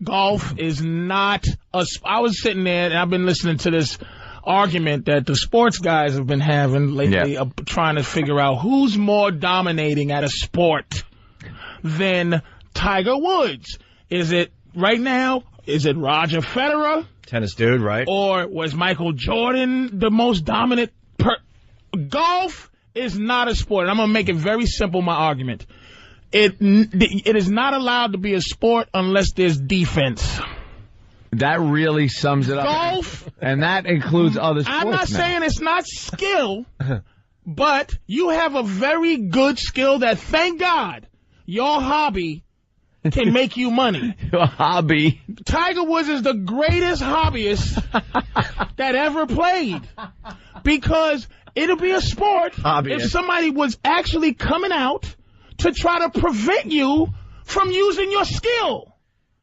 Golf is not a. I was sitting there and I've been listening to this argument that the sports guys have been having lately, trying to figure out who's more dominating at a sport than Tiger Woods. Is it right now? Is it Roger Federer? Tennis dude, right? Or was Michael Jordan the most dominant? Golf is not a sport. And I'm going to make it very simple, my argument. It is not allowed to be a sport unless there's defense. That really sums it up. Golf. And that includes other sports. I'm not saying it's not skill, but you have a very good skill that, thank God, your hobby can make you money. Your hobby. Tiger Woods is the greatest hobbyist that ever played. Because it'll be a sport if somebody was actually coming out to try to prevent you from using your skill.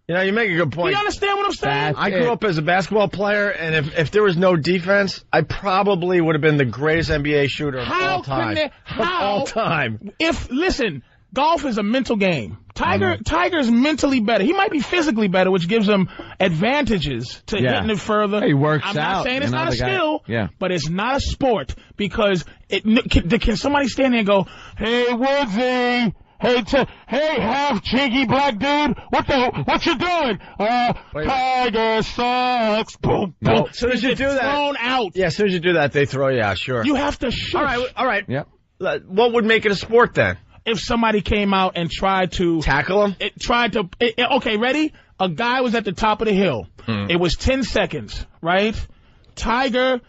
You know, you make a good point. Do you understand what I'm saying? I grew up as a basketball player, and if there was no defense, I probably would have been the greatest NBA shooter of all time. All time. Listen, golf is a mental game. Tiger's mentally better. He might be physically better, which gives him advantages to hitting it further. He works out. I'm not saying it's not a skill, but it's not a sport because can somebody stand there and go, "Hey, Woodsy, hey, half cheeky black dude, what you doing? Tiger sucks." Boom, boom. No. As soon as you do that, thrown out. Yeah, as soon as you do that, they throw you out. Sure. You have to shush. All right. Yep. What would make it a sport then? If somebody came out and tried to tackle him, okay, ready? A guy was at the top of the hill. It was 10 seconds, right? Tiger,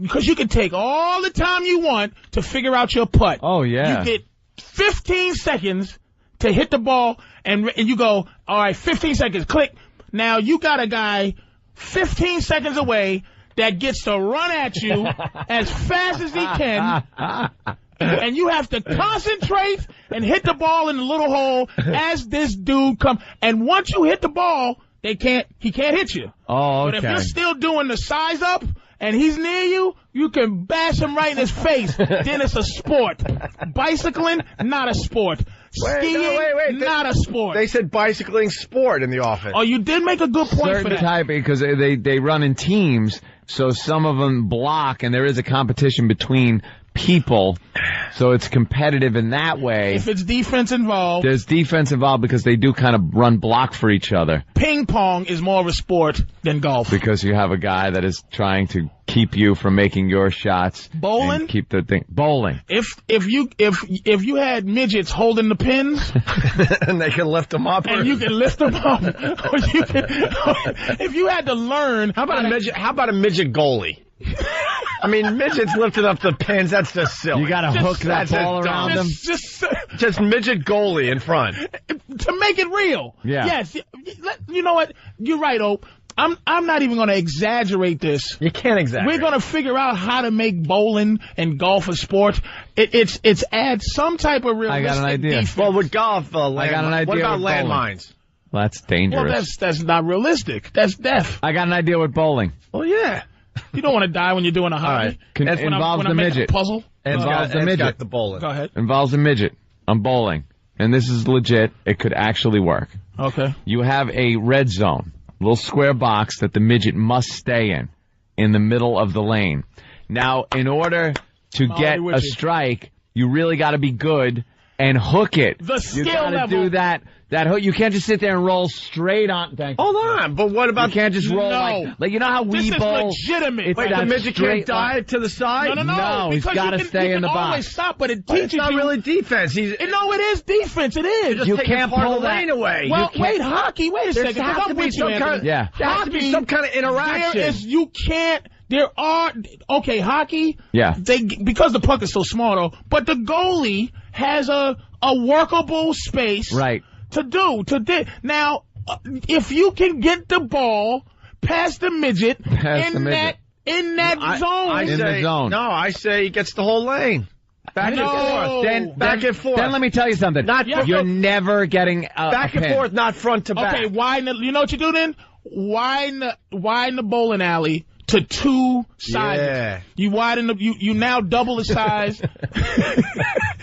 because you can take all the time you want to figure out your putt. Oh, yeah. You get 15 seconds to hit the ball, and you go, all right, 15 seconds, click. Now you got a guy 15 seconds away that gets to run at you as fast as he can, and you have to concentrate and hit the ball in the little hole as this dude comes. And once you hit the ball, he can't hit you. Oh, okay. But if you're still doing the size up and he's near you, you can bash him right in his face. Then it's a sport. Bicycling, not a sport. Skiing, not a sport. They said bicycling sport in the office. Oh, you did make a good point for that. Type, because they run in teams, so some of them block, and there is a competition between people, so it's competitive in that way. If it's defense involved. There's defense involved because they do kind of run block for each other. Ping pong is more of a sport than golf. Because you have a guy that is trying to keep you from making your shots. Bowling? And keep the thing. Bowling. If you had midgets holding the pins. And they can lift them up. And you can lift them up. Or you can, if you had to learn. How about a midget goalie? I mean, midgets lifting up the pins, that's just silly. You got to hook that ball around them. Just midget goalie in front. To make it real. Yeah. Yes. You know what? You're right, Ope. I'm not even going to exaggerate this. You can't exaggerate. We're going to figure out how to make bowling and golf a sport. It's add some type of realistic I got an idea. defense. Well, with golf, I got an idea. what about landmines? Well, that's dangerous. Well, that's not realistic. That's death. I got an idea with bowling. Oh, yeah. You don't want to die when you're doing a hobby. Right. Involves the midget. Puzzle. Involves the midget. The bowling. Go ahead. Involves a midget. I'm bowling. And this is legit. It could actually work. Okay. You have a red zone, a little square box that the midget must stay in the middle of the lane. Now, in order to get a strike, you really got to be good and hook it. The skill level. You got to do that hook. You can't just sit there and roll straight on. Hold on, but what about... You can't just roll like you know how we bowl? This is legitimate. Wait, the midget can't dive to the side? No, he's got to stay in the box. Always stop, but it teaches it's not really defense. No, it is defense. It is. You can't pull that away. Well, wait, hockey. Wait a second. There has to be some kind of, there has to be some kind of interaction. You can't. There are hockey. Yeah. Because the puck is so small though, but the goalie has a workable space. Right. To do. Now, if you can get the ball past the midget in that zone. In the zone. No, I say he gets the whole lane. Back and forth. Back and forth. Then let me tell you something. You're never getting back and forth, not front to back. Okay, you know what you do then? Widen the bowling alley to two sizes. Yeah. You widen you now double the size.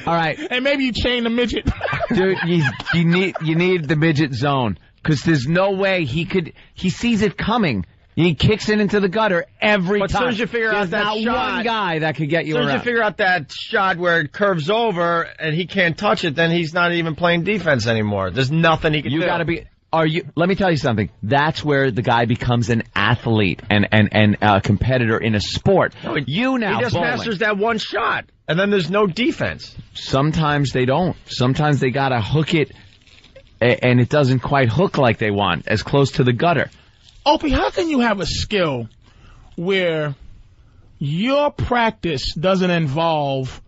All right. And maybe you chain the midget. Dude, you need the midget zone. because there's no way he sees it coming. He kicks it into the gutter every time. But as soon as you figure out that not shot, one guy that could get you around. As soon as you figure out that shot where it curves over and he can't touch it, then he's not even playing defense anymore. There's nothing he can do. You got to be. Let me tell you something. That's where the guy becomes an athlete and a competitor in a sport. He just masters that one shot, and then there's no defense. Sometimes they don't. Sometimes they got to hook it, and it doesn't quite hook like they want, as close to the gutter. Opie, how can you have a skill where your practice doesn't involve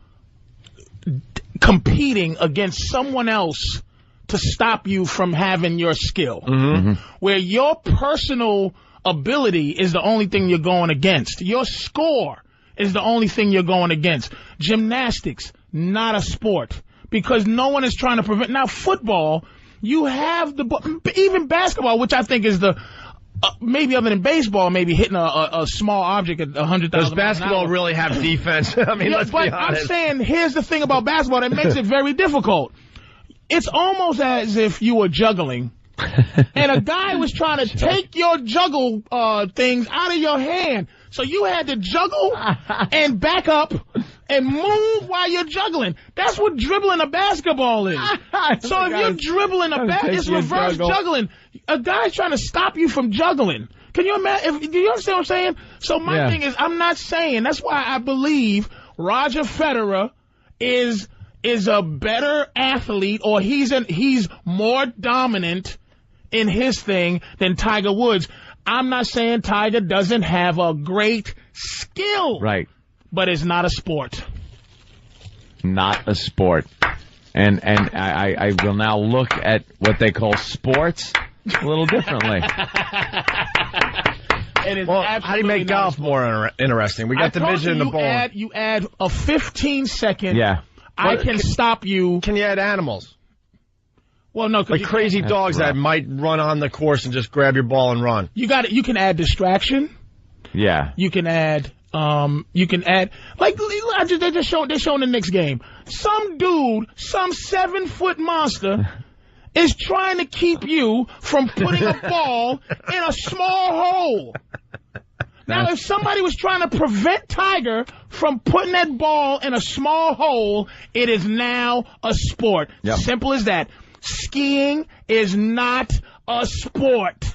competing against someone else to stop you from having your skill? Where your personal ability is the only thing you're going against. Your score is the only thing you're going against. Gymnastics, not a sport, because no one is trying to prevent. Now, football, you have even basketball, which I think is the maybe other than baseball, maybe hitting a small object at 100,000 miles Does basketball really have defense? I mean, let's be honest. I'm saying, here's the thing about basketball that makes it very difficult. It's almost as if you were juggling, and a guy was trying to take your juggle things out of your hand. So you had to juggle and back up and move while you're juggling. That's what dribbling a basketball is. So if you're dribbling a basketball, it's reverse juggling. A guy's trying to stop you from juggling. Can you imagine? Do you understand what I'm saying? So my thing is, I'm not saying, that's why I believe Roger Federer is a better athlete, or he's more dominant in his thing than Tiger Woods. I'm not saying Tiger doesn't have a great skill. Right. But it's not a sport. Not a sport. And I will now look at what they call sports a little differently. Well, how do you make golf more interesting? We got the vision in the ball. You add a 15-second. Yeah. I can stop you. Can you add animals? Well, no, like crazy dogs that might run on the course and just grab your ball and run. You can add distraction. Yeah. You can add like they're showing the Knicks game. Some dude, some 7-foot monster is trying to keep you from putting a ball in a small hole. Now, if somebody was trying to prevent Tiger from putting that ball in a small hole, it is now a sport. Yep. Simple as that. Skiing is not a sport.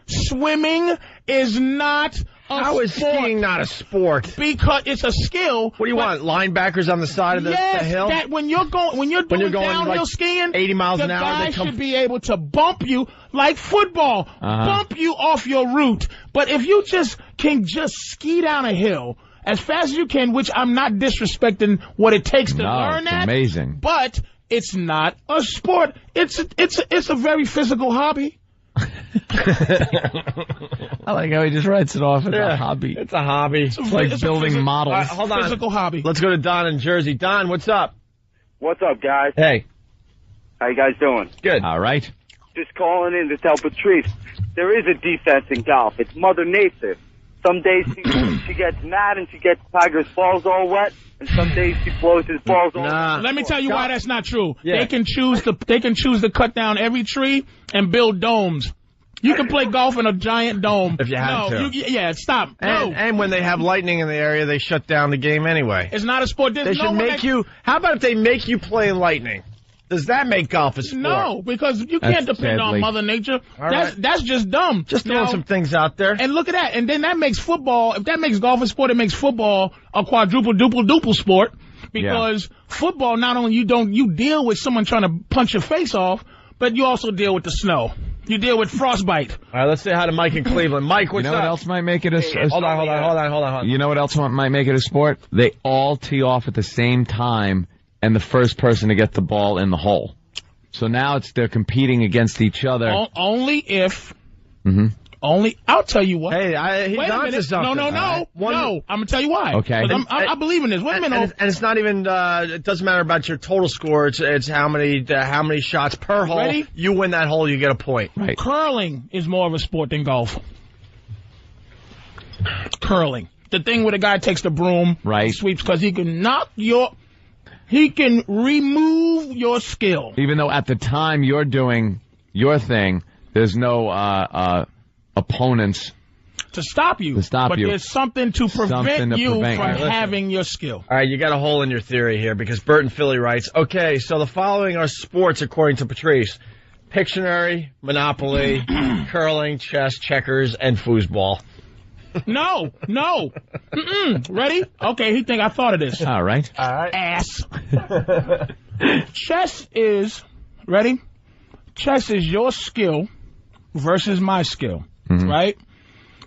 Swimming is not a sport. How is skiing not a sport? Because it's a skill. What do you want? Linebackers on the side of the hill? Yes, that when you're doing downhill like skiing, 80 miles an hour, the guy should be able to bump you like football, bump you off your route. But if you can ski down a hill as fast as you can, which I'm not disrespecting what it takes to learn that. Amazing. But it's not a sport. It's a very physical hobby. I like how he just writes it off as a hobby. It's a hobby. It's like building models. Right, hold on. Physical hobby. Let's go to Don in Jersey. Don, what's up? What's up, guys? Hey. How you guys doing? Good. All right. Just calling in to tell Patrice, there is a defense in golf. It's Mother Nature. Some days she gets mad and she gets Tiger's balls all wet, and some days she blows his balls all wet. Let me tell you why that's not true. Yeah. They can choose to cut down every tree and build domes. You can play golf in a giant dome. If you have to. Stop. And when they have lightning in the area, they shut down the game anyway. It's not a sport. They should make you. How about if they make you play in lightning? Does that make golf a sport? No, because you can't depend on Mother Nature. That's just dumb. Just throwing some things out there. And look at that. And then that makes football, if that makes golf a sport, it makes football a quadruple sport. Because football, not only you deal with someone trying to punch your face off, but you also deal with the snow. You deal with frostbite. All right, let's say hi to Mike in Cleveland. Mike, what's up? You know what else might make it a sport? Hold on. You know what else might make it a sport? They all tee off at the same time, and the first person to get the ball in the hole. So now they're competing against each other. Only if. I'll tell you what. Hey, he's on to something. No. No, I'm going to tell you why. Okay. I believe in this. Wait a minute. And it's not even, it doesn't matter about your total score. It's how many shots per hole. Ready? You win that hole, you get a point. Right. Curling is more of a sport than golf. Curling. The thing where the guy takes the broom, sweeps, because he can remove your skill. Even though at the time you're doing your thing, there's no opponents to stop you. But there's something to prevent you from having your skill. All right, you got a hole in your theory here because Bert in Philly writes, okay, so the following are sports according to Patrice. Pictionary, Monopoly, curling, chess, checkers, and foosball. No. Ready? Okay, he think I thought of this. All right. Ass. Chess is, ready? Chess is your skill versus my skill, right?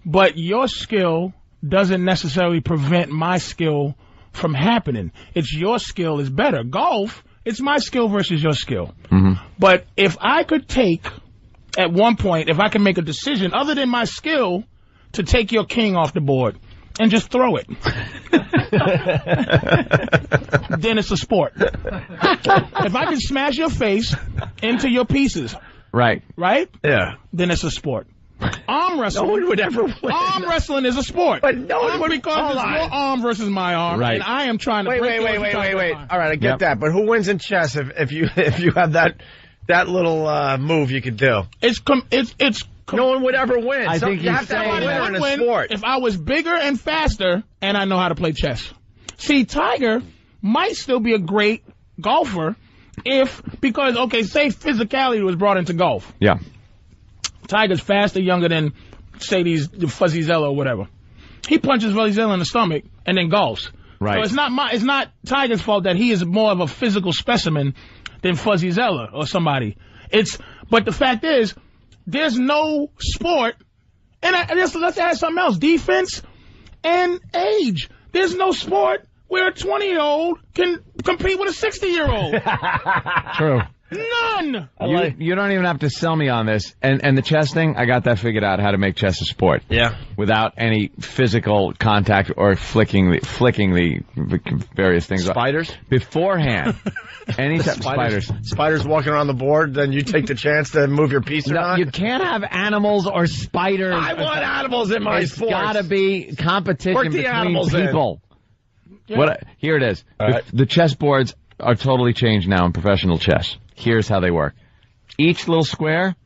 But your skill doesn't necessarily prevent my skill from happening. It's your skill is better. Golf, it's my skill versus your skill. But if I could take, at one point, if I can make a decision other than my skill to take your king off the board and just throw it, then it's a sport. If I can smash your face into your pieces, right? Yeah. Then it's a sport. Arm wrestling. No one would ever win. Arm wrestling is a sport. But no one would. Because it's your arm versus my arm, right? And I am trying to wait. All right, I get that. But who wins in chess if you have that little move you could do? No one would ever win. I think you have to have a winner in a sport. If I was bigger and faster and I know how to play chess. See, Tiger might still be a great golfer because say physicality was brought into golf. Yeah. Tiger's faster, younger than, say, the Fuzzy Zello or whatever. He punches Fuzzy Zello in the stomach and then golfs. Right. So it's not Tiger's fault that he is more of a physical specimen than Fuzzy Zello or somebody. But the fact is, there's no sport, and let's add something else: defense and age. There's no sport where a 20-year-old can compete with a 60-year-old. True. None. You don't even have to sell me on this. And the chess thing, I got that figured out, how to make chess a sport. Yeah. Without any physical contact or flicking the various things. Spiders? Beforehand. Anytime. Spiders walking around the board, then you take the chance to move your piece around? You can't have animals or spiders. I want animals in my sports. It's got to be competition between people. Yeah. Here it is. Right. The chess boards are totally changed now in professional chess. Here's how they work. Each little square,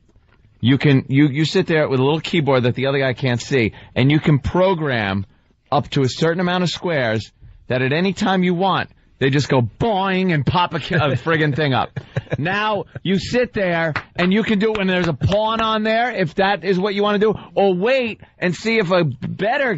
you sit there with a little keyboard that the other guy can't see, and you can program up to a certain amount of squares that at any time you want, they just go boing and pop a friggin' thing up. Now, you sit there, and you can do it when there's a pawn on there, if that is what you want to do, or wait and see if a better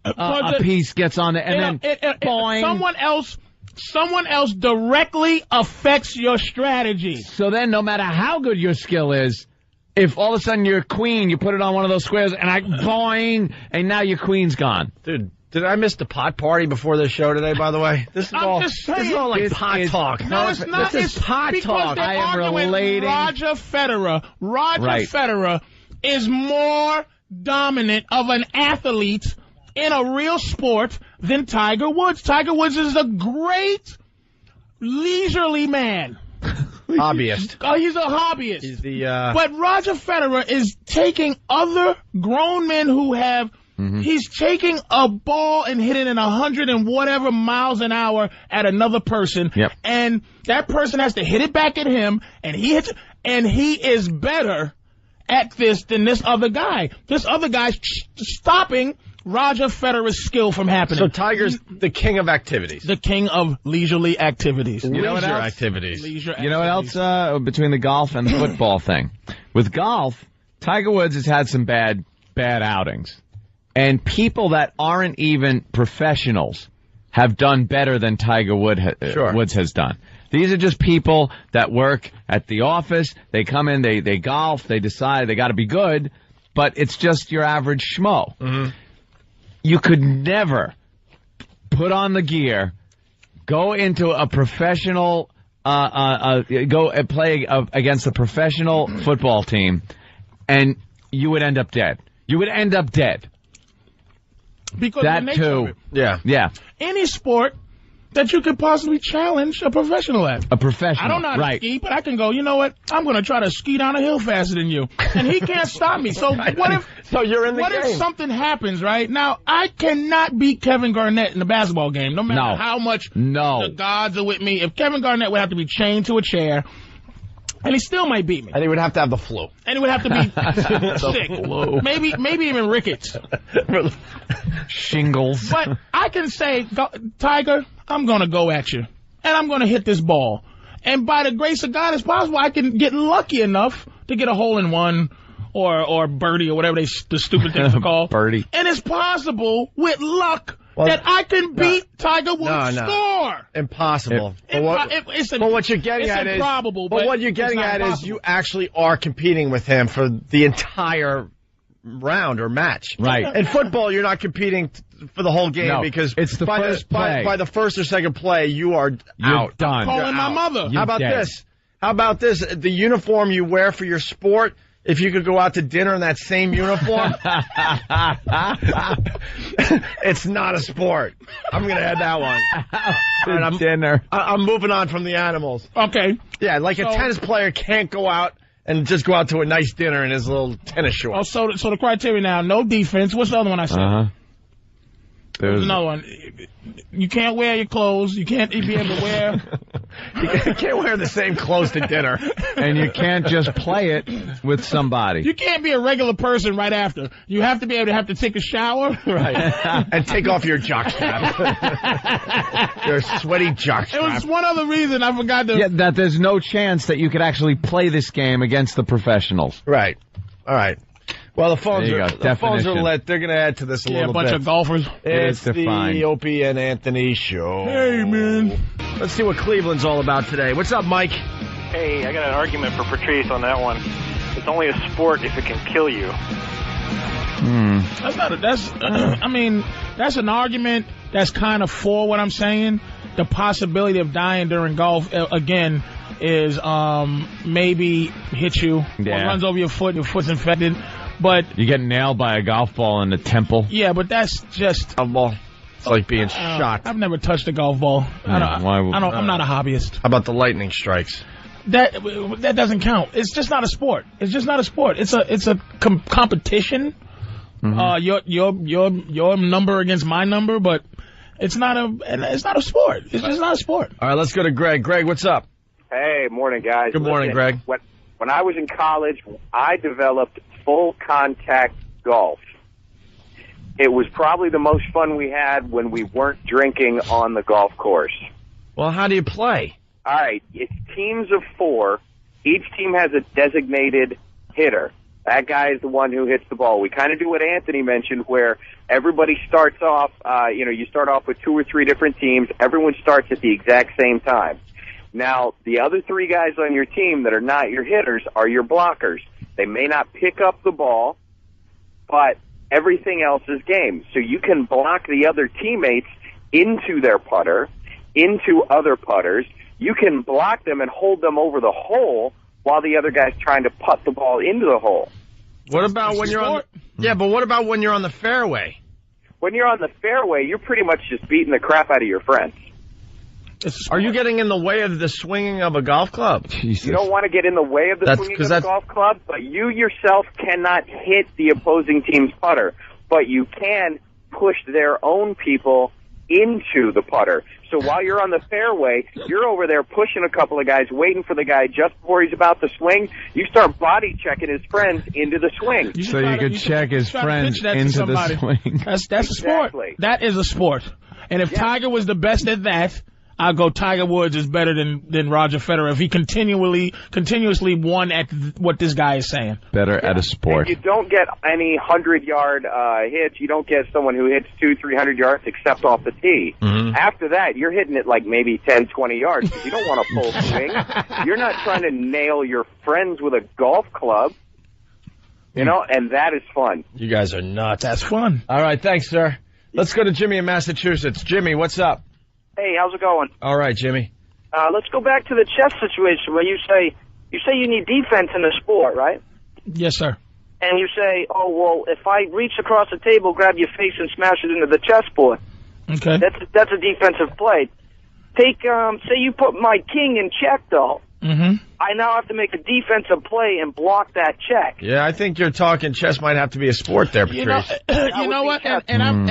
a piece gets on there, and then boing. Someone else directly affects your strategy. So then, no matter how good your skill is, if all of a sudden you're queen, you put it on one of those squares, and boing, and now your queen's gone. Dude, did I miss the pot party before this show today, by the way? This is all like pot talk. No, it's not. This is pot talk. I am relating. Roger Federer. Federer is more dominant of an athlete in a real sport than Tiger Woods. Tiger Woods is a great leisurely man. Hobbyist. Oh, he's a hobbyist. He's But Roger Federer is taking other grown men who have. He's taking a ball and hitting it 100 and whatever miles an hour at another person. Yep. And that person has to hit it back at him, and he hits, and he is better at this than this other guy. This other guy's stopping Roger Federer's skill from happening. So Tiger's the king of activities. The king of leisurely activities. You know what else? Activities. You know what else between the golf and the football thing? With golf, Tiger Woods has had some bad outings. And people that aren't even professionals have done better than Tiger Woods has done. These are just people that work at the office. They come in, they golf, they decide they got to be good, but it's just your average schmo. Mm-hmm. You could never put on the gear, go into a professional, go play against a professional football team, and you would end up dead. You would end up dead. Because that too. Yeah. Any sport that you could possibly challenge a professional at. A professional. I don't know how to ski, but I can go, you know what? I'm going to try to ski down a hill faster than you. And he can't stop me. So what if you're in the game. If something happens, right? Now, I cannot beat Kevin Garnett in the basketball game, no matter how much the gods are with me. If Kevin Garnett would have to be chained to a chair And he still might beat me. And he would have to have the flu. And he would have to be sick. Maybe even rickets. Shingles. But I can say, Tiger, I'm going to go at you. And I'm going to hit this ball. And by the grace of God, it's possible I can get lucky enough to get a hole-in-one or birdie or whatever the stupid things are called. Birdie. And it's possible, with luck, that I can beat Tiger Woods' score. Impossible. But what you're getting at is, what you're getting at is you actually are competing with him for the entire round or match. Right. In football, you're not competing for the whole game because it's the first play. By the first or second play, you're out. Done. I'm calling my mother. How about this? The uniform you wear for your sport, if you could go out to dinner in that same uniform, it's not a sport. I'm going to add that one. Dinner. I'm moving on from the animals. Okay. Yeah, like a tennis player can't go out and just go out to a nice dinner in his little tennis shorts. Oh, so the criteria now, no defense. What's the other one I said? There's another one. You can't wear your clothes. You can't be able to wear. You can't wear the same clothes to dinner. And you can't just play it with somebody. You can't be a regular person right after. You have to be able to take a shower. Right. And take off your jockstrap. Your sweaty jockstrap. It was one other reason I forgot to. Yeah, that there's no chance that you could actually play this game against the professionals. Right. All right. Well, the phones are lit. They're going to add to this a little bit. Yeah, a bunch of golfers. It's the Opie and Anthony show. Hey, man. Let's see what Cleveland's all about today. What's up, Mike? Hey, I got an argument for Patrice on that one. It's only a sport if it can kill you. That's an argument that's kind of for what I'm saying. The possibility of dying during golf, again, is maybe hit you or runs over your foot, your foot's infected. But you get nailed by a golf ball in the temple. Yeah, but that's just a ball. It's like being shot. I've never touched a golf ball. I'm not a hobbyist. How about the lightning strikes? That doesn't count. It's just not a sport. It's just not a sport. It's a competition. Mm-hmm. Your number against my number, but it's not a sport. It's just not a sport. All right, let's go to Greg. Greg, what's up? Hey, morning, guys. Good morning, Greg. When I was in college, I developed full contact golf. It was probably the most fun we had when we weren't drinking on the golf course. Well, how do you play? All right, it's teams of 4. Each team has a designated hitter. That guy is the one who hits the ball. We kind of do what Anthony mentioned, where everybody starts off, you start off with 2 or 3 different teams. Everyone starts at the exact same time. Now, the other 3 guys on your team that are not your hitters are your blockers. They may not pick up the ball, but everything else is game. So you can block the other teammates into their putter, into other putters. You can block them and hold them over the hole while the other guy's trying to putt the ball into the hole. What about when you're on? But what about when you're on the fairway? When you're on the fairway, you're pretty much just beating the crap out of your friends. Are you getting in the way of the swinging of a golf club? Jesus. You don't want to get in the way of the swinging of a golf club, but you yourself cannot hit the opposing team's putter. But you can push their own people into the putter. So while you're on the fairway, you're over there pushing a couple of guys, waiting for the guy just before he's about to swing. You start body checking his friends into the swing. So you could check his friends into the swing. That's a sport. That is a sport. And if Tiger was the best at that, I'll go Tiger Woods is better than Roger Federer if he continuously won at what this guy is saying. Better at a sport. And you don't get any 100-yard hits. You don't get someone who hits 200-300 yards except off the tee. Mm-hmm. After that, you're hitting it like maybe 10, 20 yards because you don't want a full swing. You're not trying to nail your friends with a golf club. And that is fun. You guys are nuts. That's fun. All right, thanks, sir. Let's go to Jimmy in Massachusetts. Jimmy, what's up? Hey, how's it going? All right, Jimmy. Let's go back to the chess situation where you say you need defense in the sport, right? Yes, sir. And you say, oh, well, if I reach across the table, grab your face and smash it into the chessboard. Okay. That's a defensive play. Take, say you put my king in check, though. Mm-hmm. I now have to make a defensive play and block that check. Yeah, I think you're talking chess might have to be a sport there, Patrice. You know what? And I'm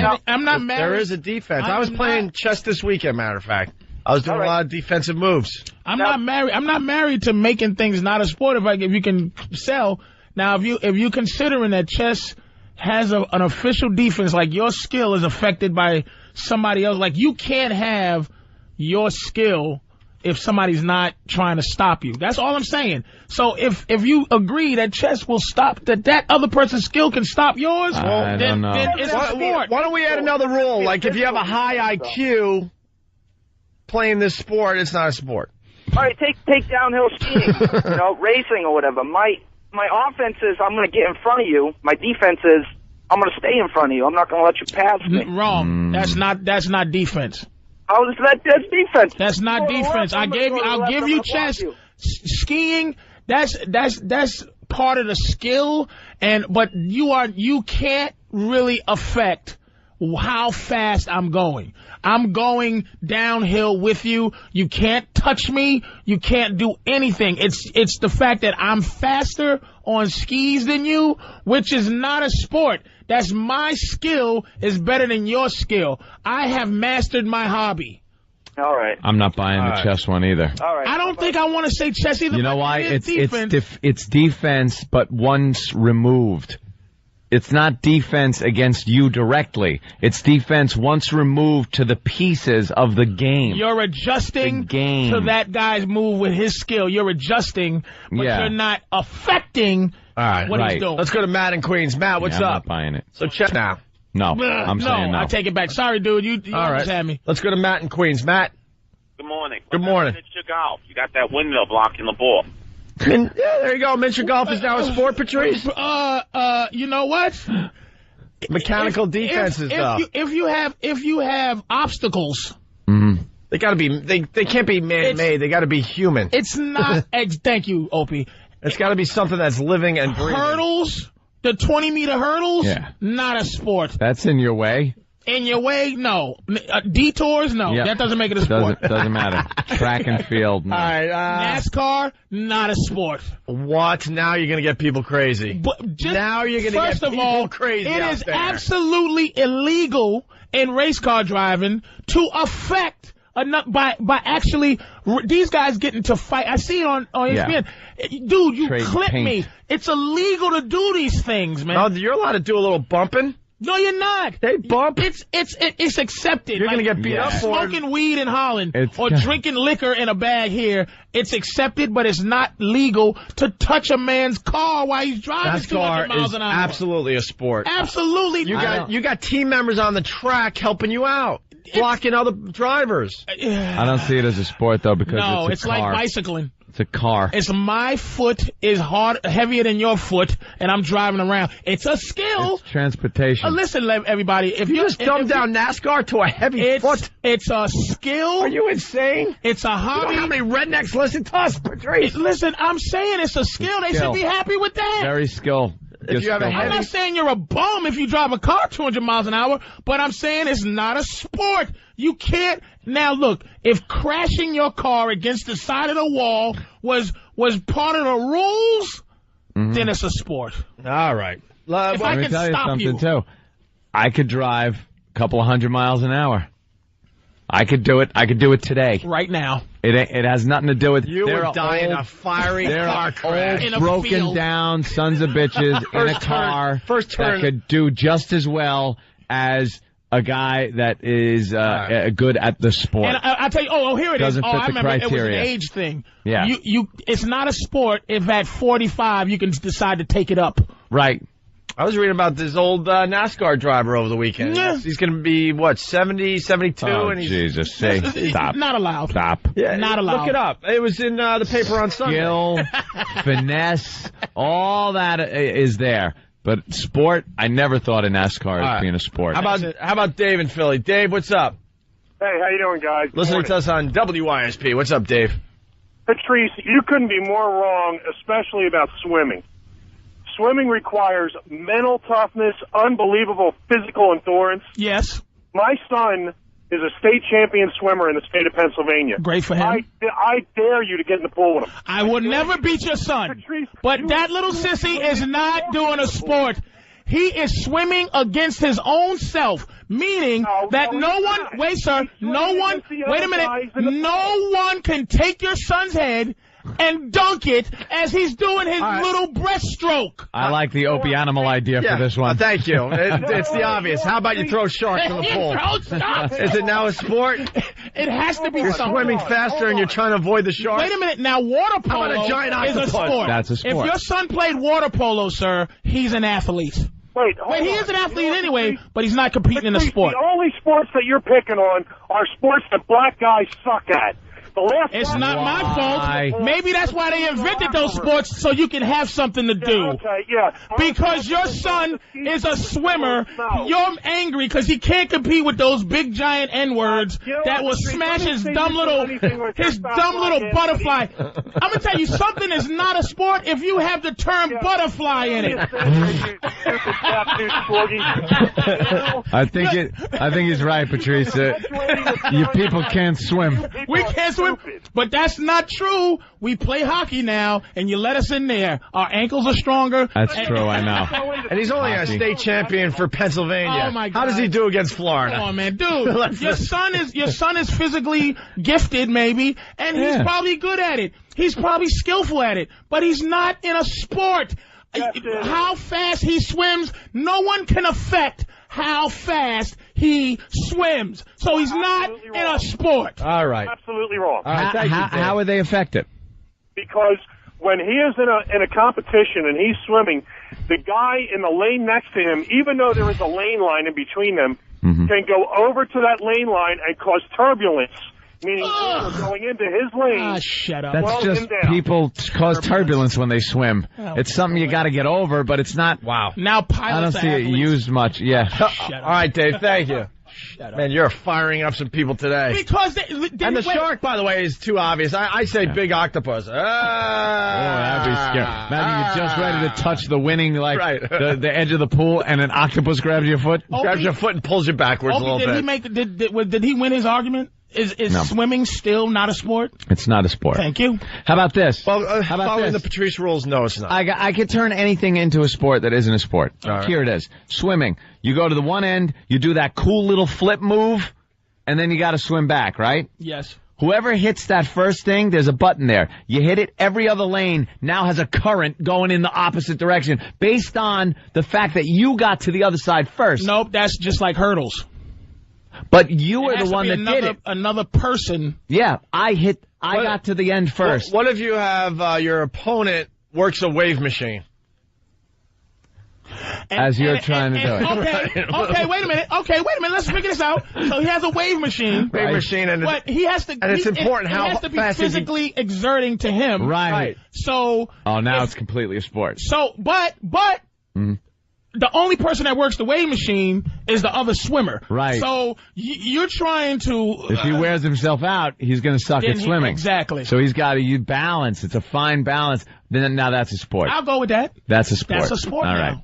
not mad. There is a defense. I was playing chess this weekend, matter of fact. I was doing a lot of defensive moves. I'm not married to making things not a sport if you can sell. Now, if you considering that chess has an official defense, like your skill is affected by somebody else, like you can't have your skill if somebody's not trying to stop you. That's all I'm saying. So if you agree that chess will stop, that other person's skill can stop yours, then it's a sport. Why don't we add another rule? Like if you have a high IQ playing this sport, it's not a sport. All right, take downhill skiing, racing or whatever. My offense is I'm going to get in front of you. My defense is I'm going to stay in front of you. I'm not going to let you pass me. Wrong. That's not defense. How is that? That's defense. That's not defense. I'll give you chess. Skiing, that's part of the skill, but you can't really affect how fast I'm going. I'm going downhill with you. You can't touch me. You can't do anything. It's the fact that I'm faster on skis than you, which is not a sport. That's my skill is better than your skill. I have mastered my hobby. All right. I'm not buying the chess one either. All right. I don't think I want to say chess either. You know why? It's defense. It's defense, but once removed. It's not defense against you directly. It's defense once removed to the pieces of the game. You're adjusting to that guy's move with his skill. You're adjusting, but you're not affecting what he's doing. Let's go to Matt in Queens. Matt, what's up? I'm not buying it. So check now. No, I'm saying no. I take it back. Sorry, dude. You almost had me. Let's go to Matt in Queens. Matt. Good morning. Good morning. Miniature golf. You got that windmill blocking the ball. Yeah, there you go. Miniature golf is now a sport, Patrice. You know what? Mechanical defenses, though. If you have obstacles, they gotta be. They can't be man-made. They gotta be human. It's not. Thank you, Opie. It's gotta be something that's living and breathing. Hurdles, the 20-meter hurdles, not a sport. That's in your way. In your way, no. Detours, no. That doesn't make it a sport. Doesn't matter. Track and field, no. All right, NASCAR, not a sport. What? Now you're going to get people crazy. Now you're going to get people crazy. It is absolutely illegal in race car driving to affect by actually these guys getting to fight. I see it on ESPN. Dude, you clip me. It's illegal to do these things, man. No, you're allowed to do a little bumping. No, you're not. They bump. It's accepted. You're gonna get beat up for smoking weed in Holland or drinking liquor in a bag here. It's accepted, but it's not legal to touch a man's car while he's driving 200 miles an hour. Absolutely a sport. Absolutely. You got team members on the track helping you out, blocking other drivers. I don't see it as a sport though because it's like bicycling. It's a car. It's my foot is heavier than your foot, and I'm driving around. It's a skill. It's transportation. Listen, everybody. If you just dumb down NASCAR to a heavy foot, it's a skill. Are you insane? It's a hobby. You know how many rednecks listen to us, Patrice? Listen, I'm saying it's a skill. They should be happy with that. Very skill. I'm not saying you're a bum if you drive a car 200 miles an hour, but I'm saying it's not a sport. You can't. Now, look, if crashing your car against the side of the wall was part of the rules, then it's a sport. All right. Let me tell you something, too. I could drive a couple of 100 miles an hour. I could do it. I could do it today. Right now. It has nothing to do with... You would die in a fiery car crash. In a broken field. Down sons of bitches in a car that could do just as well as a guy that is good at the sport. And I tell you, here it is. Doesn't fit I remember criteria. It was an age thing. Yeah. It's not a sport if at 45 you can decide to take it up. Right. I was reading about this old NASCAR driver over the weekend. Yeah. He's going to be, 70, 72? Oh, Jesus. Stop. Not allowed. Stop. Yeah, not allowed. Look it up. It was in the paper on Sunday. Skill, finesse, all that is there. But sport, I never thought of NASCAR as being a sport. How about Dave in Philly? Dave, what's up? Hey, how you doing, guys? Listening to us on WYSP. What's up, Dave? Patrice, you couldn't be more wrong, especially about swimming. Swimming requires mental toughness, unbelievable physical endurance. Yes. My son is a state champion swimmer in the state of Pennsylvania. Great for him. I dare you to get in the pool with him. I would never beat your son. Patrice, but that little sissy is not doing a sport. He is swimming against his own self, Meaning that no one, wait, sir, no one, wait a minute, no one can take your son's head and dunk it as he's doing his little breaststroke. I like the Opie Animal idea for this one. Thank you. It's the obvious. How about you throw sharks in the pool? Is it now a sport? It has to be You're something. swimming faster and you're trying to avoid the sharks? Wait a minute. Now, water How about polo a giant is a octopus? sport. That's a sport. If your son played water polo, sir, he's an athlete. Wait, He is an athlete anyway, but he's not competing in a sport. The only sports that you're picking on are sports that black guys suck at. It's not my fault. Maybe that's why they invented those sports, so you can have something to do. Okay, yeah. Because your son is a swimmer, you're angry because he can't compete with those big giant N-words that will smash his dumb little butterfly. I'm going to tell you, something is not a sport if you have the term butterfly in it. I think he's right, Patrice. You people can't swim. We can't swim, but that's not true. We play hockey now, and you let us in there. Our ankles are stronger. That's true, I know. And he's only a state champion for Pennsylvania. Oh, my God. How does he do against Florida? Come on, man, dude. Your son is physically gifted, maybe, and he's probably good at it. He's probably skillful at it, but he's not in a sport. How fast he swims, no one can affect how fast he swims. So he's not in a sport. All right. Absolutely wrong. All right, How are they affected? Because when he is in a competition and he's swimming, the guy in the lane next to him, even though there is a lane line in between them, can go over to that lane line and cause turbulence. Meaning going into his lane. Shut up. That's just people cause turbulence when they swim. It's something you got to get over, but it's not. Wow. Now pilots I don't see it used much. Yeah. All right, Dave. Thank you. Man, you're firing up some people today. Because and the shark, by the way, is too obvious. I say big octopus. Oh, that'd be scary. Imagine you're just ready to touch the winning, the edge of the pool, and an octopus grabs your foot. Grabs your foot and pulls you backwards a little bit. Did he win his argument? Is swimming still not a sport? It's not a sport. Thank you. How about this? Well, How about following this? the Patrice rules, no, it's not. I could turn anything into a sport that isn't a sport. Right. Here it is. Swimming. You go to the one end, you do that cool little flip move, and then you got to swim back, right? Yes. Whoever hits that first thing, there's a button there. You hit it, every other lane now has a current going in the opposite direction based on the fact that you got to the other side first. Nope, that's just like hurdles. But you were the one that did it. Another person. Yeah, I got to the end first. What if you have your opponent works a wave machine? As you're trying to do it. Okay, wait a minute. Let's figure this out. So he has a wave machine. But he has to. And it's important how has to be fast physically exerting to him. Right. So. Oh, now it's completely a sport. So, but. The only person that works the wave machine is the other swimmer. Right. So you're trying to. If he wears himself out, he's going to suck at swimming. Exactly. So he's got to balance. It's a fine balance. Then now that's a sport. I'll go with that. That's a sport. That's a sport. All right.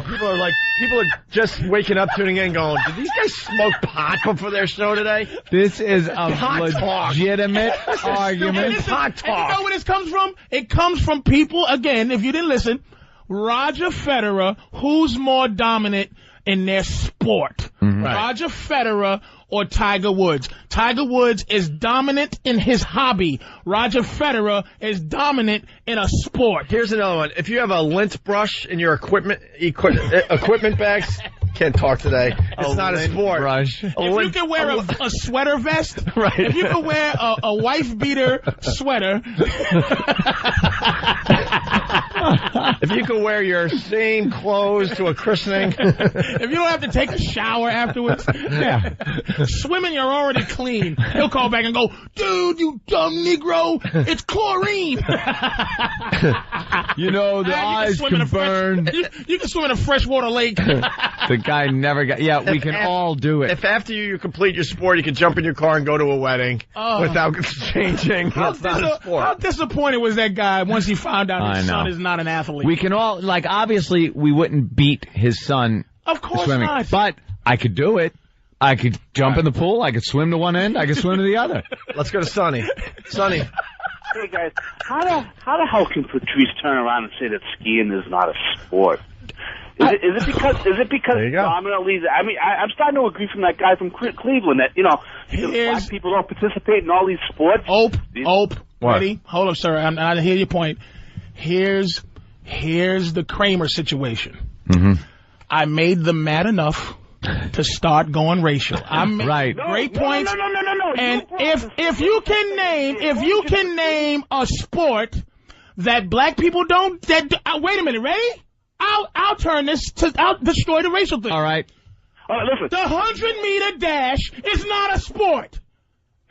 People are just waking up, tuning in, going, "Did these guys smoke pot before their show today?" This is a legitimate argument. Pot talk. And you know where this comes from? It comes from people, again, if you didn't listen, Roger Federer, who's more dominant in their sport? Right. Roger Federer or Tiger Woods? Tiger Woods is dominant in his hobby. Roger Federer is dominant in a sport. Here's another one. If you have a lint brush in your equipment bags, can't talk today. It's not a sport. Brush. If you can wear a sweater vest, right. If you can wear a wife beater sweater, if you can wear your same clothes to a christening, if you don't have to take a shower afterwards, yeah. Swimming, you're already clean. He'll call back and go, "Dude, you dumb Negro, it's chlorine." You know, the eyes can burn. You can swim in a freshwater lake. The guy never got. Yeah, we can all do it. If after you complete your sport, you can jump in your car and go to a wedding without changing. How disappointed was that guy once he found out his son is not an athlete? We can all, obviously, we wouldn't beat his son. Of course swimming, not. But I could do it. I could jump in the pool. I could swim to one end. I could swim to the other. Let's go to Sonny. Sonny. Hey guys, how the hell can Patrice turn around and say that skiing is not a sport? Is it because dominantly? I mean, I'm starting to agree from that guy from Cleveland that black people don't participate in all these sports. Ready? Hold up, sir. I hear your point. Here's the Kramer situation. Mm-hmm. I made them mad enough to start going racial. Right. Great points. No. And if you can name a sport that black people don't, wait a minute, ready? I'll turn this I'll destroy the racial thing. All right. Listen. The 100-meter dash is not a sport.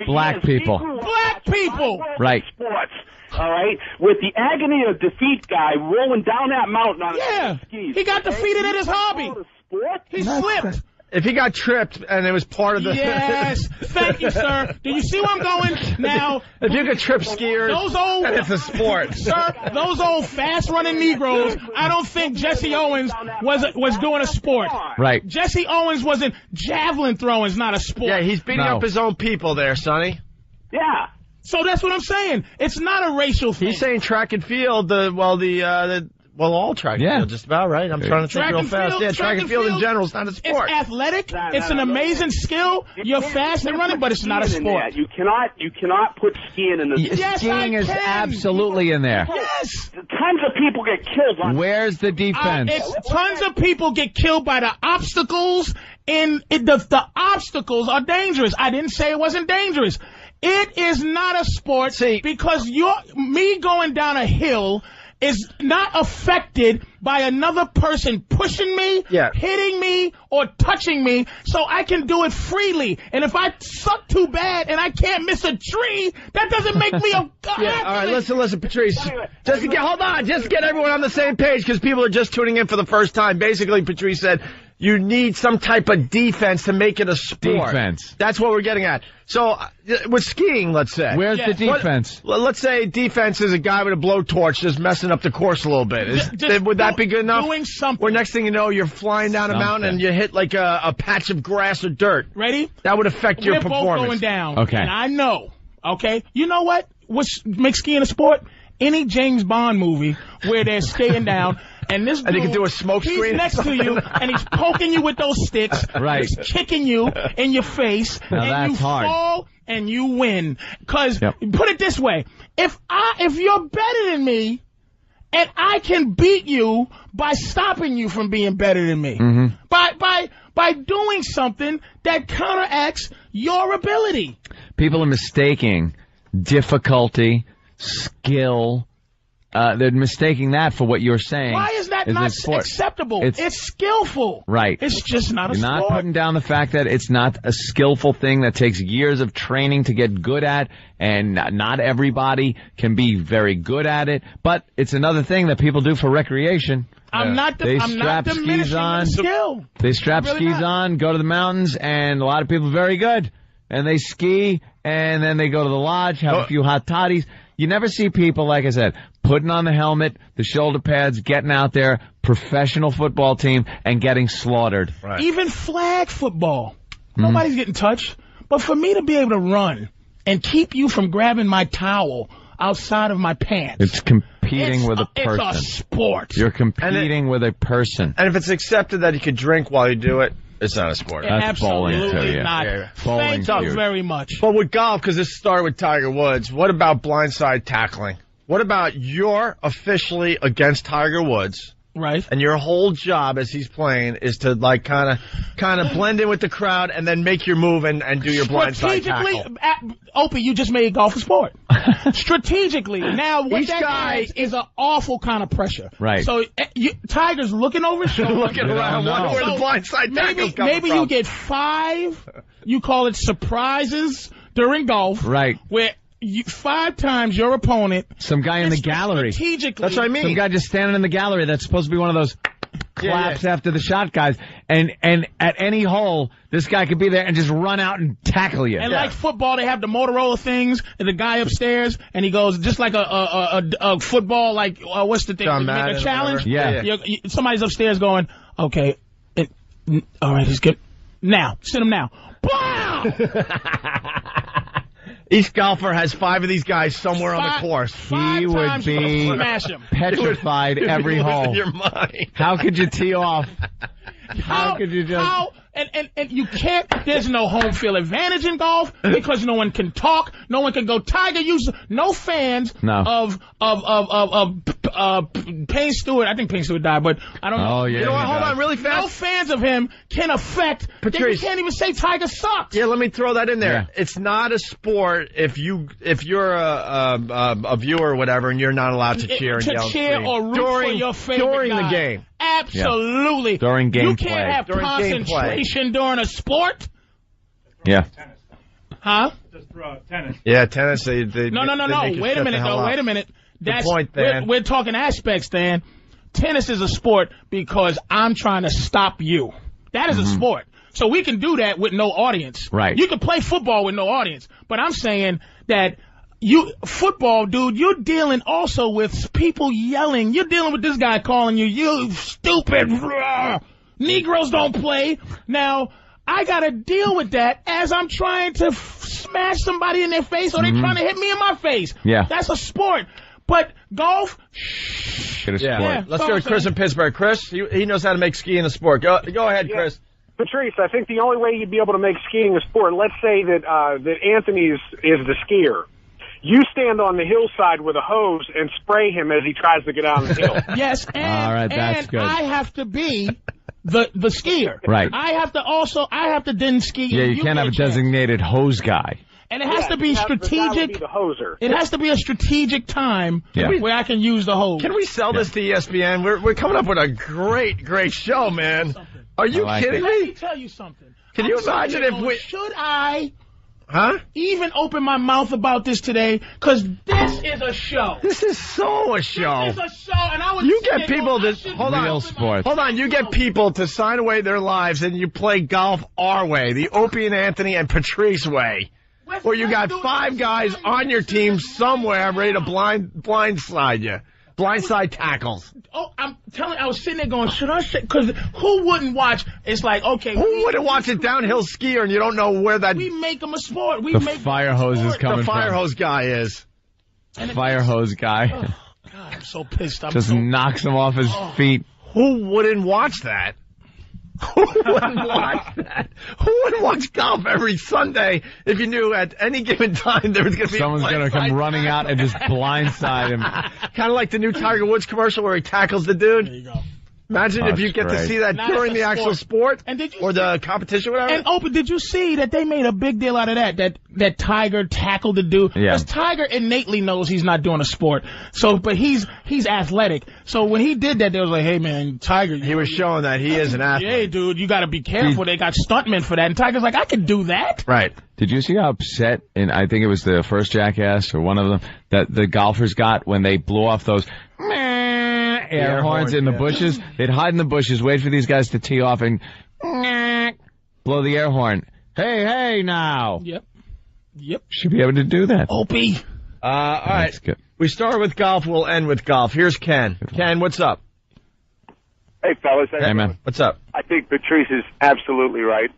Black people. Black people. Right. Sports. All right, with the agony of defeat guy rolling down that mountain on his skis. He got defeated at his hobby. He slipped. If he got tripped and it was part of the... Yes. Thank you, sir. Do you see where I'm going? Now... If you could trip skiers, then it's a sport. Sir, those old fast-running Negroes, I don't think Jesse Owens was doing a sport. Right. Jesse Owens wasn't... Javelin throwing is not a sport. Yeah, he's beating up his own people there, Sonny. Yeah. So that's what I'm saying. It's not a racial thing. He's saying track and field, all track and field, just about, right? I'm trying to think real fast. Track and field in general is not a sport. It's athletic. It's an amazing skill. You're fast and running, but it's not a sport. You cannot put skiing in the... Yes, skiing is absolutely in there. Yes. Tons of people get killed. Where's the defense? Tons of people get killed by the obstacles, and the obstacles are dangerous. I didn't say it wasn't dangerous. It is not a sport because me going down a hill is not affected by another person pushing me, hitting me, or touching me, so I can do it freely. And if I suck too bad and I can't miss a tree, that doesn't make me a... all right, listen, Patrice. Just to get everyone on the same page, because people are just tuning in for the first time. Basically, Patrice said, you need some type of defense to make it a sport. Defense. That's what we're getting at. So, with skiing, let's say. Where's the defense? Let's say defense is a guy with a blowtorch just messing up the course a little bit. Would that be good enough? Doing something. Where next thing you know, you're flying down a mountain and you hit like a patch of grass or dirt. Ready? That would affect your performance. We're both going down. Okay. And I know. Okay? You know what? What makes skiing a sport? Any James Bond movie where they're skiing down and this dude, and he can do a smoke screen. He's next to you and he's poking you with those sticks. Right. He's kicking you in your face. Now and that's you hard. fall and you win. Because put it this way, if you're better than me and I can beat you by stopping you from being better than me, by doing something that counteracts your ability. People are mistaking difficulty, skill. They're mistaking that for what you're saying. Why is that not acceptable? It's skillful. Right. It's just not a sport. You're not putting down the fact that it's not a skillful thing that takes years of training to get good at, and not everybody can be very good at it. But it's another thing that people do for recreation. I'm not diminishing the skill. They strap skis on, go to the mountains, and a lot of people are very good. And they ski, and then they go to the lodge, have a few hot toddies. You never see people, like I said, putting on the helmet, the shoulder pads, getting out there, professional football team, and getting slaughtered. Right. Even flag football. Nobody's getting touched. But for me to be able to run and keep you from grabbing my towel outside of my pants. It's competing with a person. It's a sport. You're competing with a person. And if it's accepted that you could drink while you do it, it's not a sport. That's bowling to you. Not. Bowling Thank you very much. But with golf, because this started with Tiger Woods, what about blindside tackling? What about you're officially against Tiger Woods? Right. And your whole job as he's playing is to like kind of blend in with the crowd and then make your move and do your blindside tackle. Opie, you just made golf a sport. Strategically. Now, what that is an awful kind of pressure. Right. So, Tiger's looking over his shoulder. Looking around, wondering where the blindside tackle's coming from. Maybe you get 5, you call it surprises during golf. Right. Where 5 times your opponent. Some guy in the gallery. Strategically. That's what I mean. Some guy just standing in the gallery that's supposed to be one of those claps after the shot guys. And at any hole, this guy could be there and just run out and tackle you. And like football, they have the Motorola things, and the guy upstairs, and he goes, just like a football, like, what's the thing? Make a challenge? Yeah. Somebody's upstairs going, okay, all right, he's good. Now, send him now. Wow! Each golfer has 5 of these guys somewhere on the course. He would be petrified every hole. Your mind. How could you tee off? How could you just... And you can't, there's no home field advantage in golf because no one can talk, no one can go. Tiger used, no fans of Payne Stewart. I think Payne Stewart died, but I don't know. Oh, yeah. You know what? Hold on really fast. No fans of him can affect, Patrice. you can't even say Tiger sucks. Yeah, let me throw that in there. Yeah. It's not a sport if you're a viewer or whatever and you're not allowed to cheer and yell. To cheer or root for your favorite during guy. the game. Absolutely. Yeah. During gameplay. You can't have during concentration during a sport. Yeah. Huh? Just tennis. Yeah, tennis. They No. Wait a minute. That's point, Dan. We're talking aspects, Dan. Tennis is a sport because I'm trying to stop you. That is a sport. So we can do that with no audience. Right. You can play football with no audience. But I'm saying that football, dude, you're dealing also with people yelling. You're dealing with this guy calling you stupid. Negroes don't play. Now, I got to deal with that as I'm trying to smash somebody in their face or they're trying to hit me in my face. Yeah. That's a sport. But golf, yeah. Let's go to Chris in Pittsburgh. Chris, he knows how to make skiing a sport. Go ahead, Chris. Patrice, I think the only way you'd be able to make skiing a sport, let's say that Anthony is the skier. You stand on the hillside with a hose and spray him as he tries to get out of the hill. Yes, and, all right, that's good. I have to be the skier. Right. I have to then ski. Yeah, you can't have a designated hose guy. And it has to be strategic. The hoser. It has to be a strategic time where I can use the hose. Can we sell this to ESPN? We're coming up with a great show, man. Are you kidding me? Let me tell you something. Can you imagine if we... Should I... Huh? Even open my mouth about this today, because this is a show. This is so a show. This is a show, and I would you get people to real sports. Hold on, you get people to sign away their lives, and you play golf our way, the Opie and Anthony and Patrice way, where you got 5 guys on your team somewhere ready to blindside you. Blindside tackles. Oh, I'm telling you, I was sitting there going, should I say? Because who wouldn't watch? It's like, okay. Who wouldn't watch a downhill skier and you don't know where that... We make them a sport. The fire hose is coming The fire hose guy is. Fire hose guy. Oh, God, I'm so pissed. Just knocks him off his feet. Who wouldn't watch that? Who wouldn't watch that? Who wouldn't watch golf every Sunday if you knew at any given time there was going to be someone's going to come running out and just blindside him? Kind of like the new Tiger Woods commercial where he tackles the dude. There you go. Imagine if you get to see that during the actual sport or the competition, whatever. And Open, did you see that they made a big deal out of that Tiger tackled the dude? Yeah. Because Tiger innately knows he's not doing a sport. So, but he's athletic. So when he did that, they was like, hey man, Tiger. He was showing that he is an athlete. Hey dude, you got to be careful. They got stuntmen for that. And Tiger's like, I could do that. Right. Did you see how upset, and I think it was the first Jackass or one of them, that the golfers got when they blew off those air horns in the bushes? They'd hide in the bushes, wait for these guys to tee off, and blow the air horn. Hey, now. Yep. Should be able to do that. Opie. All right. Good. We start with golf, we'll end with golf. Here's Ken. Ken, what's up? Hey, fellas. Hey, man. What's up? I think Patrice is absolutely right.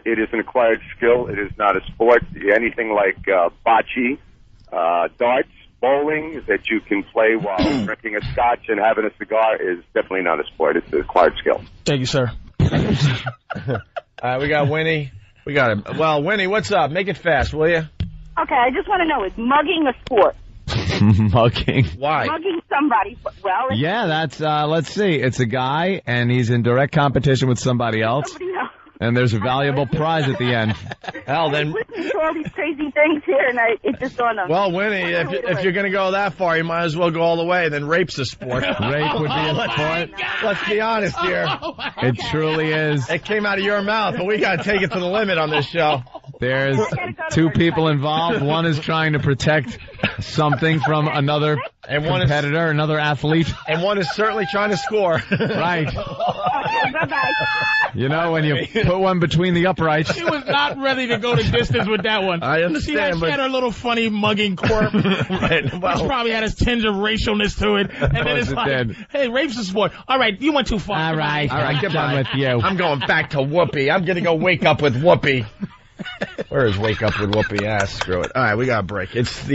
It is an acquired skill. It is not a sport. Anything like bocce, darts, bowling that you can play while drinking a scotch and having a cigar is definitely not a sport. It's an acquired skill. Thank you, sir. We got Winnie. We got him. Well, Winnie, what's up? Make it fast, will you? Okay, I just want to know, is mugging a sport? Mugging. Why? Mugging somebody. Well, Yeah, that's, let's see. It's a guy, and he's in direct competition with somebody else. And there's a valuable prize at the end. Hell, then. I'm listening to all these crazy things here, and it just dawned on me. Well, Winnie, if you're going to go that far, you might as well go all the way. Then rape's a sport. Rape would be a sport. Let's be honest here. It truly is. It came out of your mouth, but we got to take it to the limit on this show. There's 2 people involved. One is trying to protect something from another competitor, another athlete. And one is certainly trying to score. Right. Okay, bye-bye. You know, when you put one between the uprights. She was not ready to go the distance with that one. I understand, She had her little funny mugging quirk. Right. Well, which probably had a tinge of racialness to it. And then it's like, hey, rape's a sport. All right, you went too far. All right, All right, I'm done with you. I'm going back to Whoopi. I'm going to go wake up with Whoopi. Where is Wake Up with Whoopi? Screw it. All right, we got a break. It's the